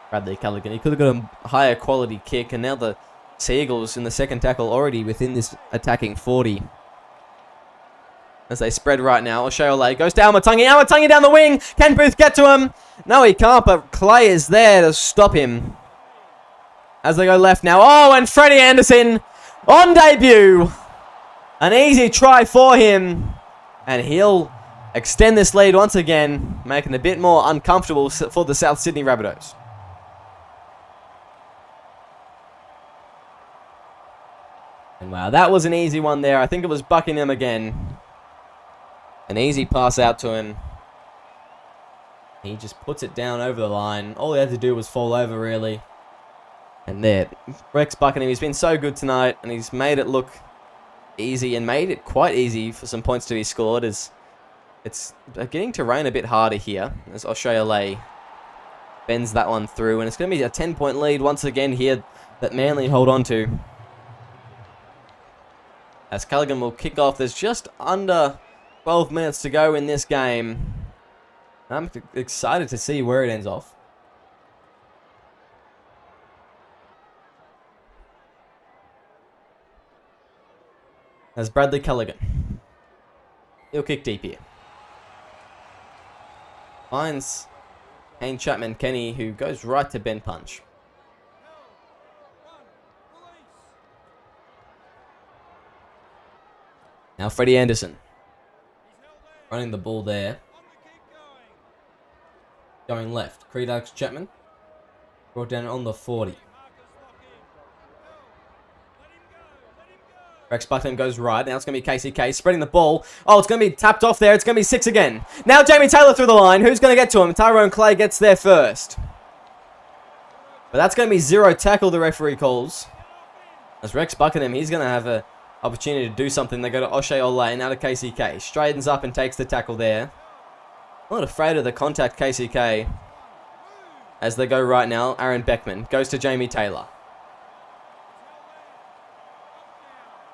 Bradley Callaghan. He could have got a higher quality kick. And now the Seagulls in the second tackle already within this attacking 40. As they spread right now. O'Shea Olay goes to Almatungi. Almatungi down the wing. Can Booth get to him? No, he can't, but Clay is there to stop him. As they go left now. Oh, and Freddie Anderson on debut. An easy try for him. And he'll extend this lead once again, making it a bit more uncomfortable for the South Sydney Rabbitohs. And wow, that was an easy one there. I think it was Buckingham again. An easy pass out to him. He just puts it down over the line. All he had to do was fall over, really. And there, Rex Buckingham, he's been so good tonight, and he's made it look easy, and made it quite easy for some points to be scored, as it's getting to rain a bit harder here, as Australia bends that one through, and it's going to be a 10-point lead once again here that Manly hold on to. As Callaghan will kick off, there's just under 12 minutes to go in this game. I'm excited to see where it ends off. As Bradley Callaghan. He'll kick deep here. Finds Hayne Chapman Kenny, who goes right to Ben Punch. Now Freddie Anderson. Running the ball there. Going left. Creedux Chapman. Brought down on the 40. Rex Buckingham goes right. Now it's going to be KCK spreading the ball. Oh, it's going to be tapped off there. It's going to be 6 again. Now Jamie Taylor through the line. Who's going to get to him? Tyrone Clay gets there first. But that's going to be 0 tackle, the referee calls. As Rex Buckingham, he's going to have an opportunity to do something. They go to O'Shea Olay. Now to KCK. Straightens up and takes the tackle there. Not afraid of the contact, KCK. As they go right now, Aaron Beckman goes to Jamie Taylor.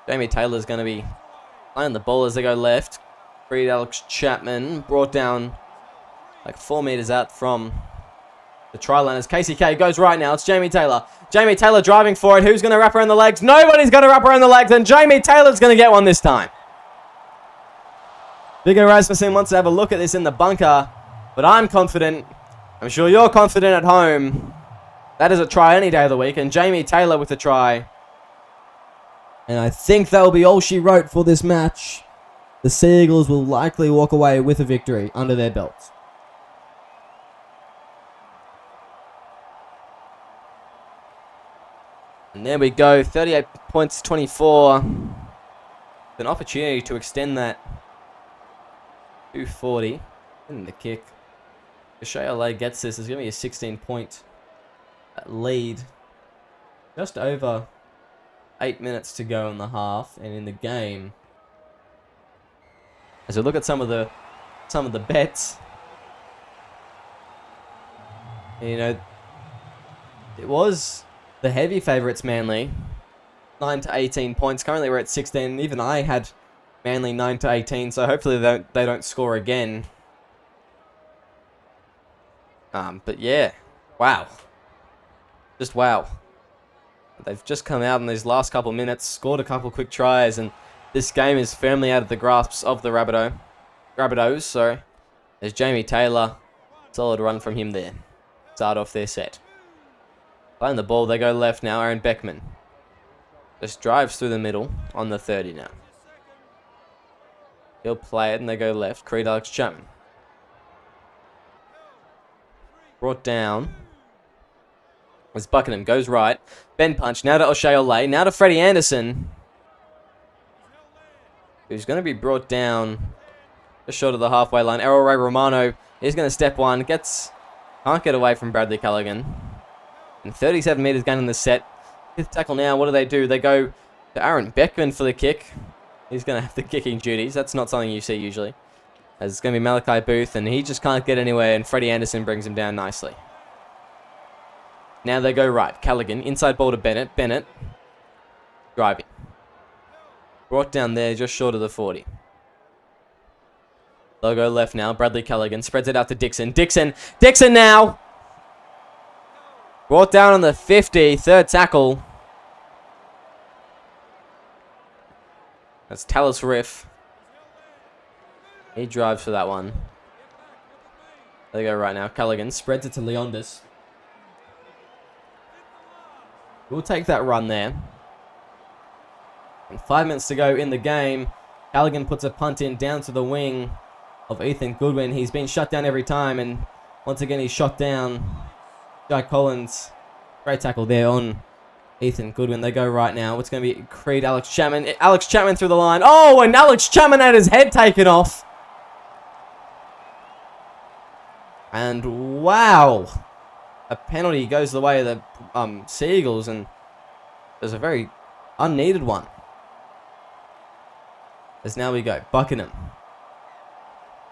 Jamie Taylor's going to be playing the ball as they go left. Freed Alex Chapman, brought down like 4 meters out from the try line as KCK goes right now. It's Jamie Taylor. Jamie Taylor driving for it. Who's going to wrap around the legs? Nobody's going to wrap around the legs, and Jamie Taylor's going to get one this time. Viggo Rasmussen wants to have a look at this in the bunker, but I'm confident. I'm sure you're confident at home. That is a try any day of the week, and Jamie Taylor with the try. And I think that will be all she wrote for this match. The Sea Eagles will likely walk away with a victory under their belts. And there we go, 38 points, 24. An opportunity to extend that 240 in the kick. Shea gets this. There's going to be a 16-point lead. Just over 8 minutes to go in the half and in the game. As we look at some of the bets, you know, it was the heavy favourites Manly, 9 to 18 points. Currently we're at 16, and even I had Manly 9 to 18, so hopefully they don't score again. But yeah, wow, just wow. They've just come out in these last couple minutes, scored a couple quick tries, and this game is firmly out of the grasps of the Rabbitohs. So there's Jamie Taylor, solid run from him there. Start off their set. Playing the ball, they go left now. Aaron Beckman just drives through the middle on the 30 now. He'll play it, and they go left. Creed Alex Chapman. Brought down. As Buckingham goes right. Ben Punch. Now to O'Shea Olay. Now to Freddie Anderson. Who's going to be brought down just short of the halfway line. Errol Ray Romano is going to step one. Can't get away from Bradley Callaghan. And 37 metres gain in the set. Fifth tackle now. What do? They go to Aaron Beckman for the kick. He's going to have the kicking duties. That's not something you see usually. As it's going to be Malachi Booth, and he just can't get anywhere, and Freddie Anderson brings him down nicely. Now they go right. Callaghan, inside ball to Bennett. Bennett, driving. Brought down there, just short of the 40. They'll go left now. Bradley Callaghan spreads it out to Dixon. Dixon now! Brought down on the 50, third tackle. That's Talis Riff. He drives for that one. There they go right now. Callaghan spreads it to Leondis. We'll take that run there. And 5 minutes to go in the game. Callaghan puts a punt in down to the wing of Ethan Goodwin. He's been shut down every time, and once again he's shot down. Jack Collins. Great tackle there on Ethan Goodwin. They go right now. It's going to be Creed Alex Chapman. Alex Chapman through the line. Oh, and Alex Chapman had his head taken off. And wow! A penalty goes the way of the Seagulls, and there's a very unneeded one. As now we go, Buckingham.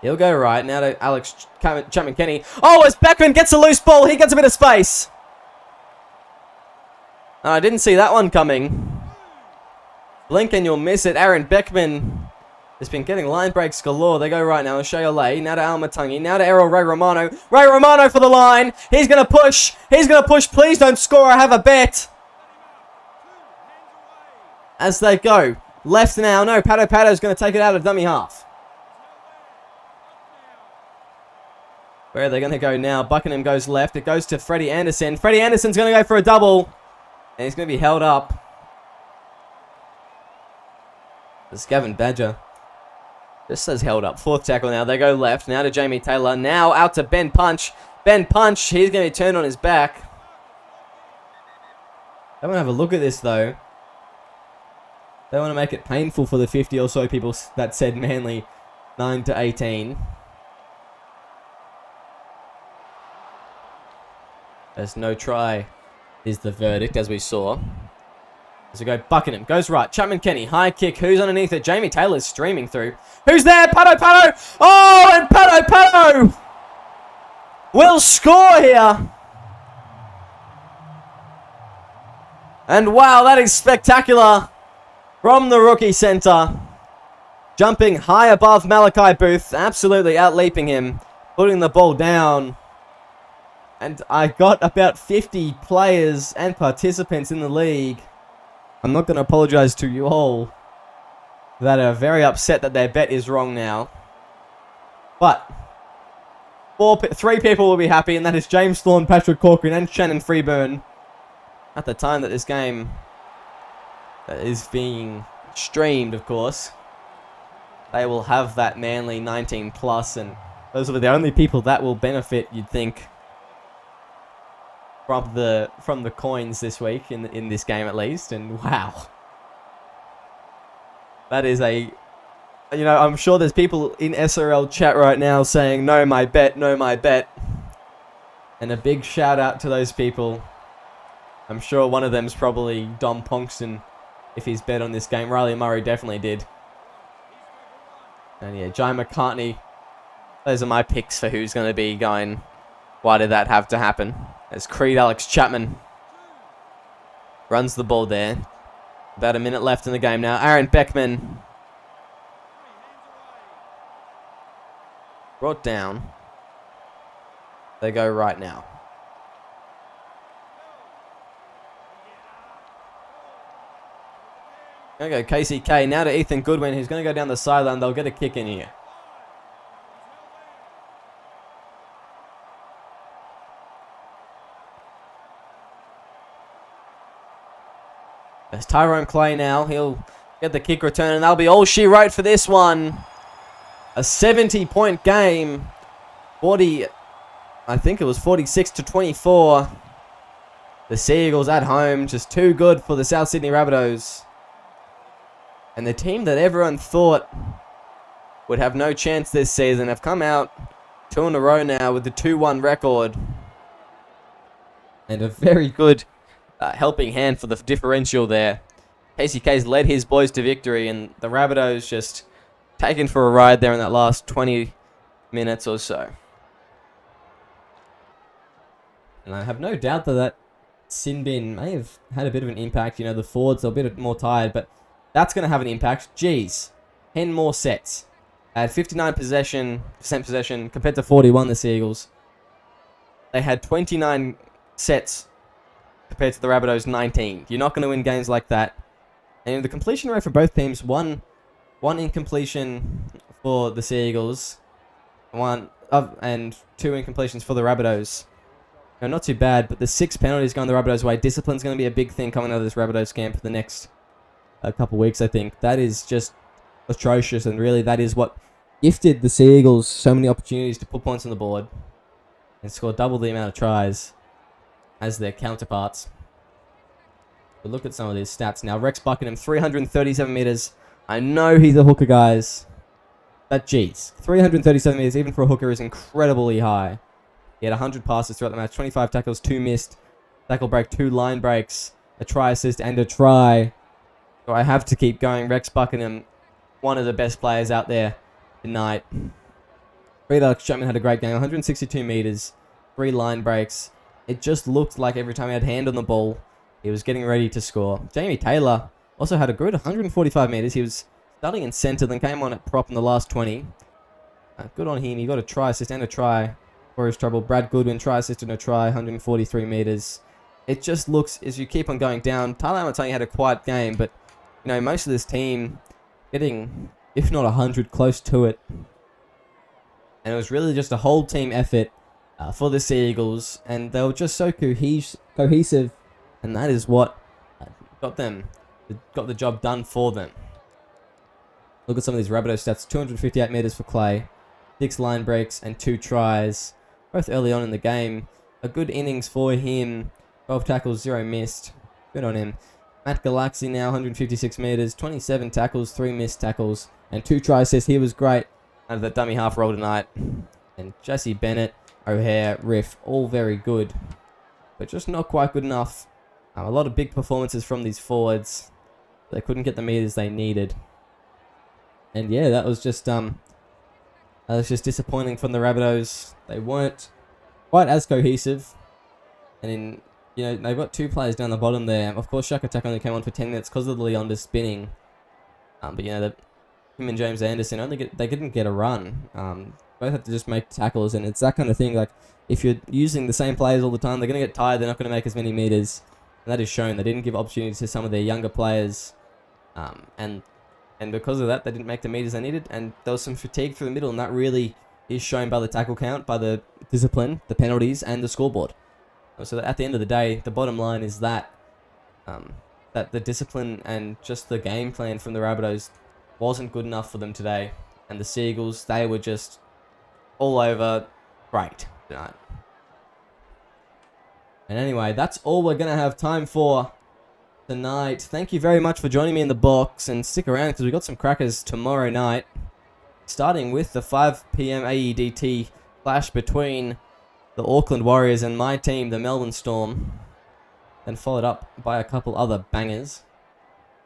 He'll go right, now to Alex Chapman-Kenny. Oh, as Beckman gets a loose ball, he gets a bit of space. Oh, I didn't see that one coming. Blink and you'll miss it. Aaron Beckman has been getting line breaks galore. They go right now. Shea Olay. Now to Almatangi. Now to Errol Ray Romano. Ray Romano for the line. He's going to push. He's going to push. Please don't score. I have a bet. As they go. Left now. No, Pato is going to take it out of dummy half. Where are they going to go now? Buckingham goes left. It goes to Freddie Anderson. Freddie Anderson's going to go for a double. And he's going to be held up. It's Gavin Badger. Just says held up. Fourth tackle now. They go left. Now to Jamie Taylor. Now out to Ben Punch. Ben Punch. He's going to be turned on his back. They want to have a look at this, though. They want to make it painful for the 50 or so people that said Manly 9-18. There's no try is the verdict, as we saw. As we go, Buckingham goes right. Chapman-Kenny, high kick. Who's underneath it? Jamie Taylor's streaming through. Who's there? Pato! Oh, and Pato will score here. And wow, that is spectacular from the rookie centre. Jumping high above Malachi Booth, absolutely outleaping him, putting the ball down. And I got about 50 players and participants in the league. I'm not going to apologise to you all that are very upset that their bet is wrong now. But 3 people will be happy, and that is James Thorne, Patrick Corcoran, and Shannon Freeburn. At the time that this game is being streamed, of course, they will have that Manly 19 plus, and those will be the only people that will benefit, you'd think, from the coins this week in this game at least. And wow, that is I'm sure there's people in SRL chat right now saying no my bet, and a big shout out to those people. I'm sure one of them's probably Dom Ponkston if he's bet on this game. Riley Murray definitely did. And yeah, Jai McCartney. Those are my picks for who's going to be going. Why did that have to happen? As Creed Alex Chapman runs the ball there. About a minute left in the game now. Aaron Beckman brought down. They go right now. Going to go KCK. Now to Ethan Goodwin, who's going to go down the sideline. They'll get a kick in here. There's Tyrone Clay now. He'll get the kick return, and that'll be all she wrote for this one. A 70-point game. I think it was 46-24. The Seagulls at home, just too good for the South Sydney Rabbitohs. And the team that everyone thought would have no chance this season have come out 2 in a row now with the 2-1 record. And a very good helping hand for the differential there. KCK's led his boys to victory, and the Rabbitohs just taken for a ride there in that last 20 minutes or so. And I have no doubt that sin bin may have had a bit of an impact. The forwards are a bit more tired, but that's going to have an impact. Geez, 10 more sets. At 59% possession compared to 41, the Seagulls. They had 29 sets compared to the Rabbitohs 19. You're not going to win games like that. And the completion rate for both teams, one incompletion for the Seagulls, and 2 incompletions for the Rabbitohs. Not too bad, but the 6 penalties going the Rabbitohs' way. Discipline's going to be a big thing coming out of this Rabbitohs camp for the next couple weeks, I think. That is just atrocious, and really that is what gifted the Seagulls so many opportunities to put points on the board and score double the amount of tries as their counterparts. But look at some of these stats now. Rex Buckingham, 337 meters. I know he's a hooker, guys. But geez, 337 meters, even for a hooker, is incredibly high. He had 100 passes throughout the match, 25 tackles, 2 missed, tackle break, 2 line breaks, a try assist, and a try. So I have to keep going. Rex Buckingham, one of the best players out there tonight. Alex Chapman had a great game, 162 meters, 3 line breaks. It just looked like every time he had hand on the ball, he was getting ready to score. Jamie Taylor also had a good 145 meters. He was starting in center, then came on at prop in the last 20. Good on him. He got a try assist and a try for his trouble. Brad Goodwin, try assist and a try, 143 meters. It just looks, as you keep on going down, Tyler Amatangi had a quiet game, but you know, most of this team getting, if not 100, close to it. And it was really just a whole team effort for the Sea Eagles, and they were just so cohesive, and that is what got the job done for them. Look at some of these Rabbitohs stats: 258 meters for Clay, 6 line breaks, and 2 tries, both early on in the game. A good innings for him. 12 tackles, 0 missed. Good on him. Matt Galaxy now 156 meters, 27 tackles, 3 missed tackles, and 2 try assists. He was great out of that dummy half roll tonight. And Jesse Bennett, O'Hare, Riff, all very good, but just not quite good enough. A lot of big performances from these forwards. They couldn't get the meters they needed. And yeah, that was just disappointing from the Rabbitohs. They weren't quite as cohesive. And they've got 2 players down the bottom there. Of course, Shaka Taka only came on for 10 minutes because of the Leonda spinning. But him and James Anderson they didn't get a run. Both had to just make tackles, and it's that kind of thing. Like, if you're using the same players all the time, they're going to get tired. They're not going to make as many meters. And that is shown. They didn't give opportunities to some of their younger players. And because of that, they didn't make the meters they needed. And there was some fatigue through the middle, and that really is shown by the tackle count, by the discipline, the penalties, and the scoreboard. So that at the end of the day, the bottom line is that the discipline and just the game plan from the Rabbitohs wasn't good enough for them today. And the Sea Eagles, they were just all over great tonight. And anyway, that's all we're going to have time for tonight. Thank you very much for joining me in the box, and stick around because we've got some crackers tomorrow night, starting with the 5 PM AEDT clash between the Auckland Warriors and my team, the Melbourne Storm, then followed up by a couple other bangers.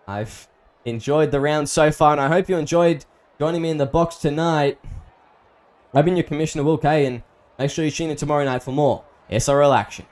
I've enjoyed the round so far, and I hope you enjoyed joining me in the box tonight. I've been your Commissioner Will Kay, and make sure you tune in tomorrow night for more SRL action.